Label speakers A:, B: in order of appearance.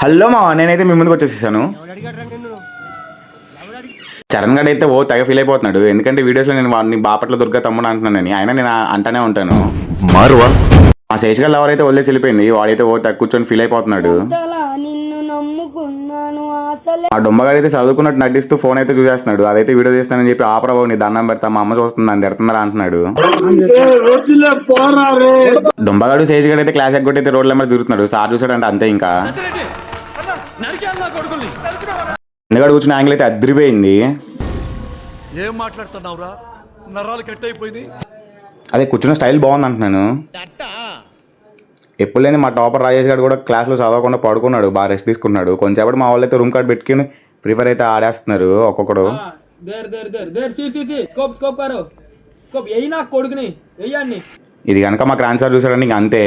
A: Hello మా నేనైతే మీ ముందుకు వచ్చేసేసాను. చరణ్ గడ్ అయితే తెగ ఫీల్ అయిపోతున్నాడు. ఎందుకంటే వీడియోస్లో నేను వాడిని బాపట్ల దుర్గా తమ్ముడు అంటున్నానని. ఆయన నేను అంటానే ఉంటాను.
B: మారువా
A: మా శేష్ గారు ఎవరైతే వదిలేసి వెళ్ళిపోయింది, వాడైతే తెగ కూర్చొని ఫీల్ అయిపోతున్నాడు. ఆ డొమ్మగాడు అయితే చదువుకున్నట్టు నటిస్తూ ఫోన్ అయితే చూసేస్తున్నాడు. అదైతే వీడియో తీస్తానని చెప్పి ఆపరా నీ దండం పెడతా, మా అమ్మ చూస్తుంది అని తిడుతున్నారా అంటున్నాడు. డొంబగాడు శేష్ గడ్ అయితే క్లాస్ ఎగ్గొట్టి రోడ్ల నెంబర్ తిరుగుతున్నాడు. సార్ చూసాడంటే అంతే. ఇంకా ఎందుకంటే కూర్చున్న యాంగిల్ అయితే అదిరిపోయింది.
C: ఏం మాట్లాడుతున్నావురా, నరాలు కట్ అయిపోయింది.
A: అదే కూర్చున్న స్టైల్ బాగుంది అంటున్నాను. ఎప్పుడు లేని మా టాపర్ రాజేష్ గారు కూడా క్లాస్లో చదవకుండా పడుకున్నాడు, బాగా రెస్ట్ తీసుకున్నాడు. కొంచెంసేపటి మా వాళ్ళు అయితే రూమ్ కార్డ్ పెట్టుకుని ఫ్రీ ఫైర్ అయితే ఆడేస్తున్నారు ఒక్కొక్కడు. ఇది కనుక మా క్రాంతి సార్ చూసాడండి ఇంక అంతే.